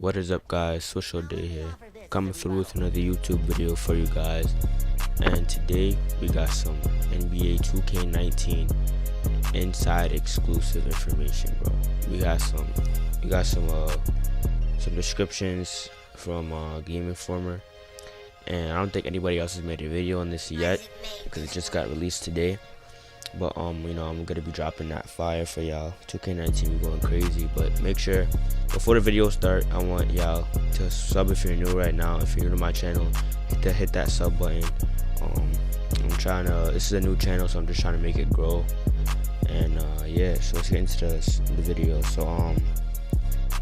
What is up, guys? Social Day here, coming through with another YouTube video for you guys. And today we got some NBA 2K19 inside exclusive information, bro. We got some descriptions from Game Informer, and I don't think anybody else has made a video on this yet because it just got released today. But I'm gonna be dropping that fire for y'all. 2K19, we going crazy. But make sure before the video start, I want y'all to sub if you're new right now. If you're new to my channel, hit that sub button. This is a new channel, so I'm just trying to make it grow. And yeah, so let's get into the video. So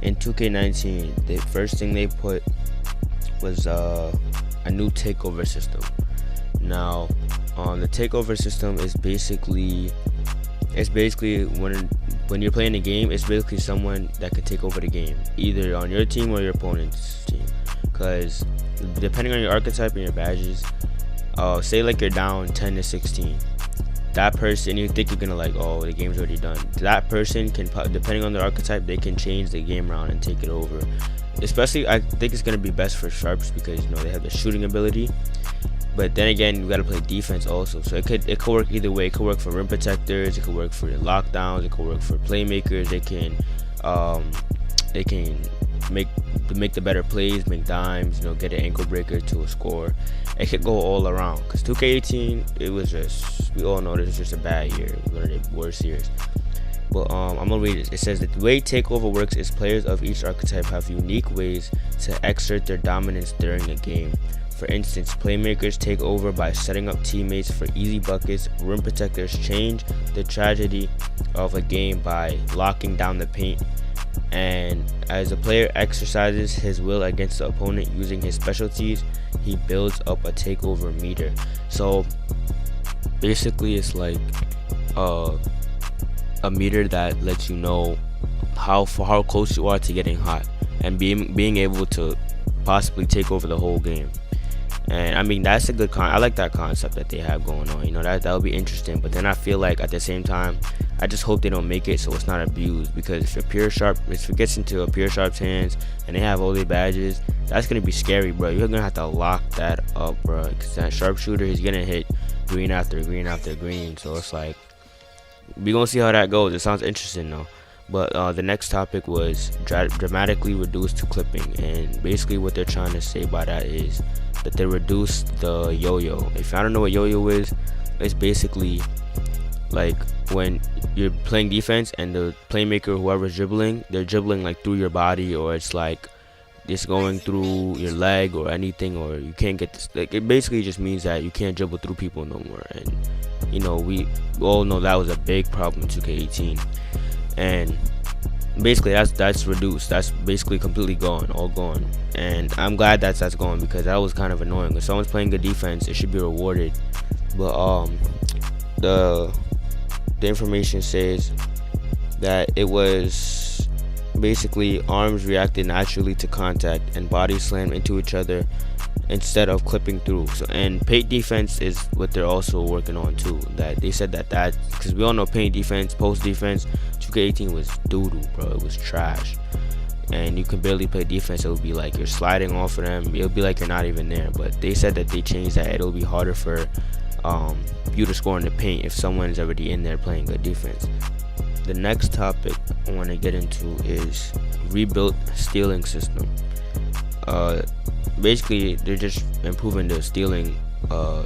in 2K19, the first thing they put was a new takeover system. Now, the takeover system is basically when you're playing a game, it's basically someone that could take over the game, either on your team or your opponent's team. Because depending on your archetype and your badges, say like you're down 10 to 16, that person, you think you're gonna the game's already done. That person can, depending on their archetype, they can change the game around and take it over. Especially, I think it's gonna be best for sharps because they have the shooting ability. But then again, you gotta play defense also, so it could work either way. It could work for rim protectors, it could work for lockdowns, it could work for playmakers. They can make the better plays, make dimes, get an ankle breaker to a score. It could go all around. Cause 2K18, it was just, we all know this was just a bad year, one of the worst years. But I'm gonna read it. It says that the way takeover works is players of each archetype have unique ways to exert their dominance during a game. For instance, playmakers take over by setting up teammates for easy buckets. Rim protectors change the tragedy of a game by locking down the paint. And as a player exercises his will against the opponent using his specialties, he builds up a takeover meter. So basically, it's like a meter that lets you know how close you are to getting hot and being able to possibly take over the whole game. And I mean, that's a good I like that concept that they have going on. That'll be interesting. But then I feel like at the same time, I just hope they don't make it so it's not abused. Because if it gets into a pure sharp's hands and they have all their badges, that's gonna be scary, bro. You're gonna have to lock that up, bro. Because that sharpshooter, he's gonna hit green after green after green. So it's like, we gonna see how that goes. It sounds interesting though. But the next topic was dramatically reduced to clipping, and basically what they're trying to say by that is that they reduced the yo-yo. If I don't know what yo-yo is, it's basically like when you're playing defense and the playmaker, whoever's dribbling, they're dribbling like through your body, or it's like it's going through your leg or anything, or you can't get this. Like, it basically just means that you can't dribble through people no more. And we all know that was a big problem in 2K18. And basically that's reduced. That's basically completely gone, all gone. And I'm glad that's gone, because that was kind of annoying. If someone's playing good defense, it should be rewarded. But the information says that it was basically arms reacted naturally to contact and bodies slammed into each other instead of clipping through. So, and paint defense is what they're also working on too. That they said that because we all know paint defense, post defense, 2K18 was doo-doo, bro. It was trash, and you can barely play defense. It would be like you're sliding off of them. It'll be like you're not even there. But they said that they changed that. It'll be harder for you to score in the paint if someone is already in there playing good defense. The next topic I want to get into is rebuilt stealing system. Basically, they're just improving the stealing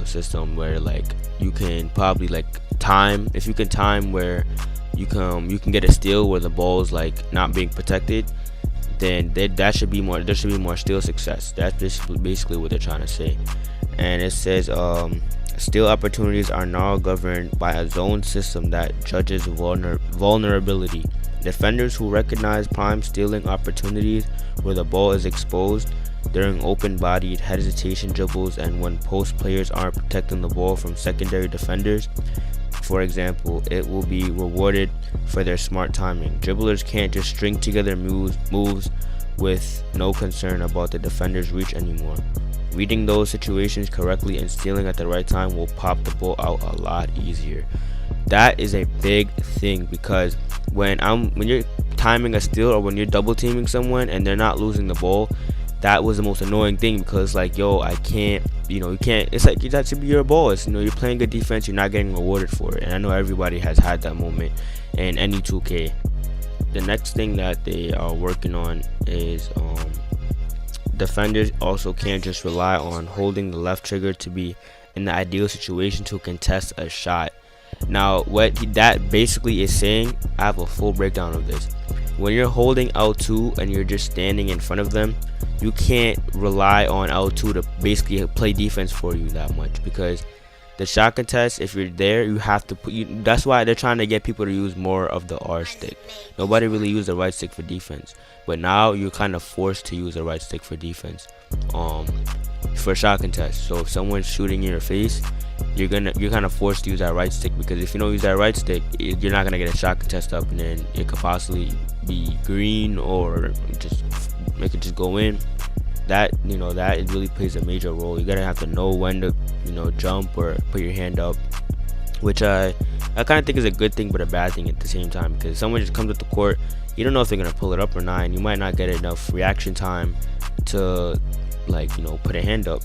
system, where you can probably time, if you can time where you can get a steal where the ball's not being protected, then there should be more steal success. That's basically what they're trying to say. And it says steal opportunities are now governed by a zone system that judges vulnerability. Defenders who recognize prime stealing opportunities where the ball is exposed during open-bodied hesitation dribbles and when post players aren't protecting the ball from secondary defenders, for example, it will be rewarded for their smart timing. Dribblers can't just string together moves with no concern about the defender's reach anymore. Reading those situations correctly and stealing at the right time will pop the ball out a lot easier. That is a big thing, because when you're timing a steal or when you're double teaming someone and they're not losing the ball, that was the most annoying thing, because like, yo, I can't, you can't, it's like that should be your ball. It's, you're playing good defense, you're not getting rewarded for it. And I know everybody has had that moment in any 2K. The next thing that they are working on is defenders also can't just rely on holding the left trigger to be in the ideal situation to contest a shot. Now what that basically is saying, I have a full breakdown of this. When you're holding L2 and you're just standing in front of them, you can't rely on L2 to basically play defense for you that much, because the shot contest, if you're there, you have to put that's why they're trying to get people to use more of the R stick. Nobody really used the right stick for defense, but now you're kind of forced to use the right stick for defense for shot contest. So if someone's shooting in your face, you're kind of forced to use that right stick, because if you don't use that right stick, you're not gonna get a shot contest up, and then it could possibly be green or just make it just go in. That that it really plays a major role. You gotta have to know when to jump or put your hand up, which I kind of think is a good thing but a bad thing at the same time, because someone just comes up the court, you don't know if they're gonna pull it up or not, and you might not get enough reaction time to put a hand up.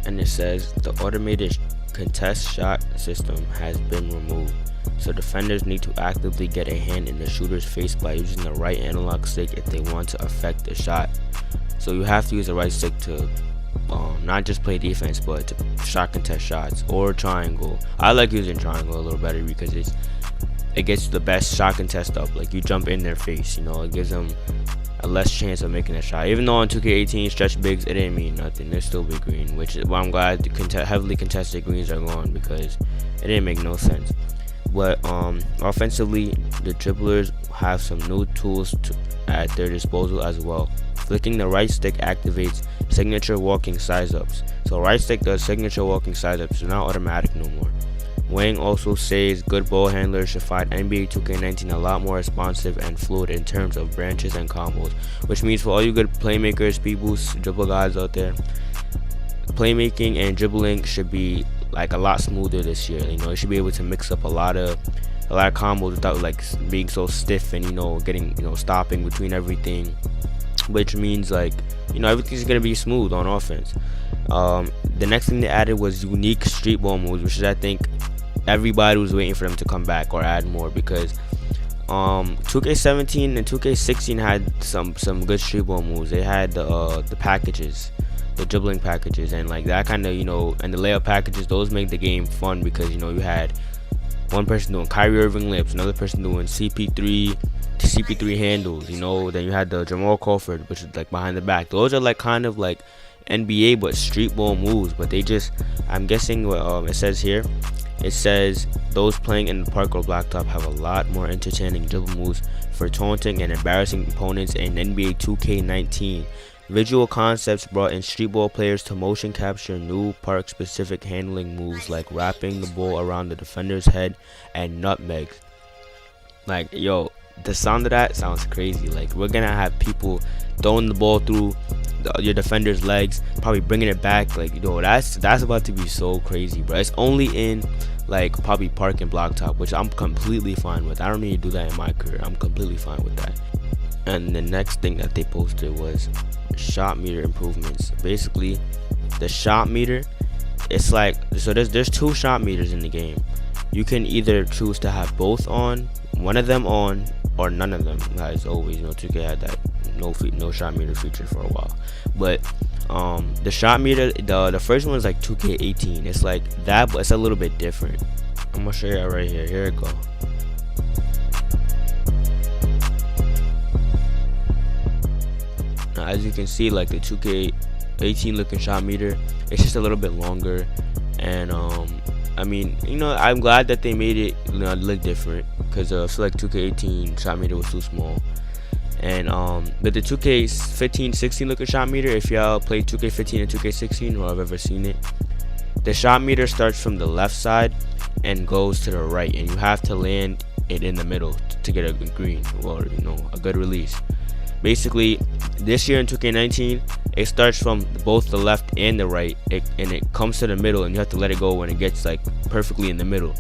And it says the automated contest shot system has been removed, so defenders need to actively get a hand in the shooter's face by using the right analog stick if they want to affect the shot. So you have to use the right stick to not just play defense, but to shot contest shots, or triangle. I like using triangle a little better because it gets the best shot contest up. Like, you jump in their face, it gives them a less chance of making a shot. Even though on 2K18 stretch bigs, it didn't mean nothing. They're still big green, which is why I'm glad the heavily contested greens are gone, because it didn't make no sense. But offensively, the dribblers have some new tools at their disposal as well. Flicking the right stick activates signature walking size ups. So right stick does signature walking size ups, so not automatic no more. Wang also says good ball handlers should find NBA 2K19 a lot more responsive and fluid in terms of branches and combos, which means for all you good playmakers, people, dribble guys out there, playmaking and dribbling should be like a lot smoother this year. You should be able to mix up a lot of combos without like being so stiff and getting stopping between everything, which means everything's gonna be smooth on offense. The next thing they added was unique street ball moves, which is, I think, everybody was waiting for them to come back or add more, because 2K17 and 2K16 had some good street ball moves. They had the packages, the dribbling packages, and like that kind of and the layup packages. Those make the game fun, because you had one person doing Kyrie Irving lips, another person doing CP3 handles, then you had the Jamal Crawford, which is like behind the back. Those are like kind of like NBA but street ball moves, but they just, I'm guessing what it says here, it says those playing in the park or blacktop have a lot more entertaining dribble moves for taunting and embarrassing opponents in NBA 2K19. Visual Concepts brought in street ball players to motion capture new park specific handling moves like wrapping the ball around the defender's head and nutmegs. Like, yo, the sound of that sounds crazy. Like, we're gonna have people throwing the ball through your defender's legs, probably bringing it back. Like, that's about to be so crazy, bro. It's only in like probably park and blacktop, which I'm completely fine with. I don't need to do that in my career. I'm completely fine with that. And the next thing that they posted was shot meter improvements. Basically, the shot meter, it's like, so there's two shot meters in the game. You can either choose to have both on, one of them on, or none of them. As always, 2K had that no shot meter feature for a while. But the shot meter, the first one is like 2K18. It's like that, but it's a little bit different. I'm gonna show you that right here. Here it go. Now, as you can see, like the 2K18 looking shot meter, it's just a little bit longer, and I mean, I'm glad that they made it look different, because I feel like 2K18 shot meter was too small. And but the 2K15-16 looking shot meter, if y'all play 2K15 and 2K16 or have ever seen it, the shot meter starts from the left side and goes to the right, and you have to land it in the middle to get a green or a good release. Basically, this year in 2K19, it starts from both the left and the right, and it comes to the middle, and you have to let it go when it gets like perfectly in the middle.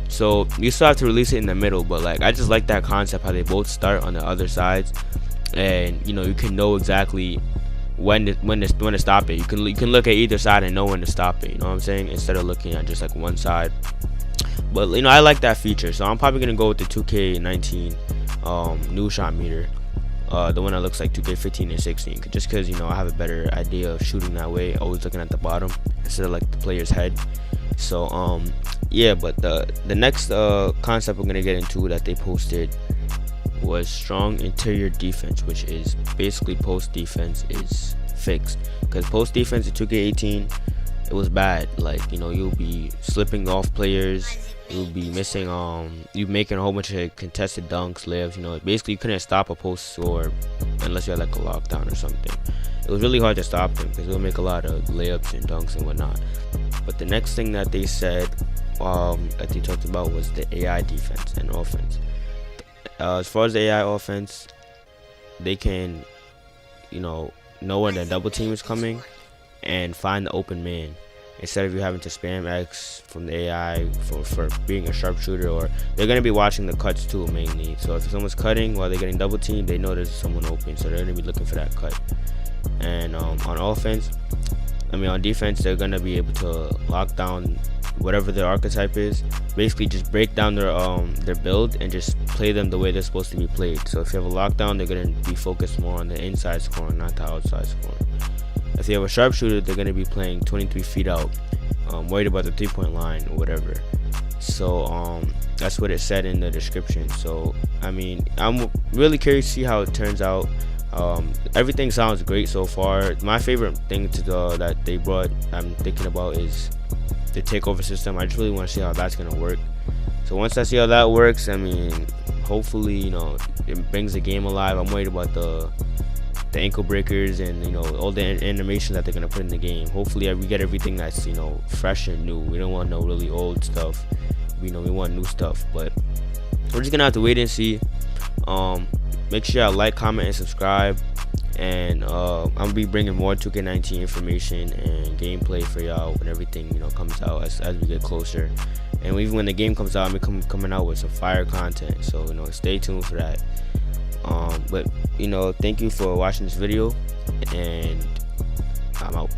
So you still have to release it in the middle, but like I just like that concept how they both start on the other sides, and you know you can know exactly when to stop it. You can look at either side and know when to stop it. You know what I'm saying? Instead of looking at just like one side. But you know I like that feature, so I'm probably gonna go with the 2K19 new shot meter, the one that looks like 2K15 and 16, just because you know I have a better idea of shooting that way, always looking at the bottom instead of like the player's head. So yeah, but the next concept we're gonna get into that they posted was strong interior defense, which is basically post defense is fixed, because post defense in 2K18 it was bad. Like you know you'll be slipping off players, you'll be missing you making a whole bunch of contested dunks, layups. You know basically you couldn't stop a post score unless you had like a lockdown or something. It was really hard to stop them because they'll make a lot of layups and dunks and whatnot. But the next thing that they said that they talked about was the AI defense and offense. As far as the AI offense, they can, you know when the double team is coming and find the open man instead of you having to spam X from the AI for being a sharpshooter. Or they're gonna be watching the cuts too mainly. So if someone's cutting while they're getting double teamed, they know there's someone open, so they're gonna be looking for that cut. And on defense, they're gonna be able to lock down whatever their archetype is. Basically just break down their build and just play them the way they're supposed to be played. So if you have a lockdown, they're gonna be focused more on the inside scoring, not the outside scoring. If you have a sharpshooter, they're gonna be playing 23 feet out, worried about the 3-point line or whatever. So that's what it said in the description. So I mean I'm really curious to see how it turns out. Everything sounds great so far. My favorite thing that they brought, I'm thinking about, is the takeover system. I just really want to see how that's gonna work. So once I see how that works, I mean, hopefully, it brings the game alive. I'm worried about the ankle breakers and all the animation that they're gonna put in the game. Hopefully, we get everything that's fresh and new. We don't want no really old stuff. We want new stuff, but we're just gonna have to wait and see. Make sure y'all like, comment, and subscribe. And I'm gonna be bringing more 2K19 information and gameplay for y'all when everything comes out as we get closer. And even when the game comes out, I'm coming out with some fire content. So stay tuned for that. But thank you for watching this video, and I'm out.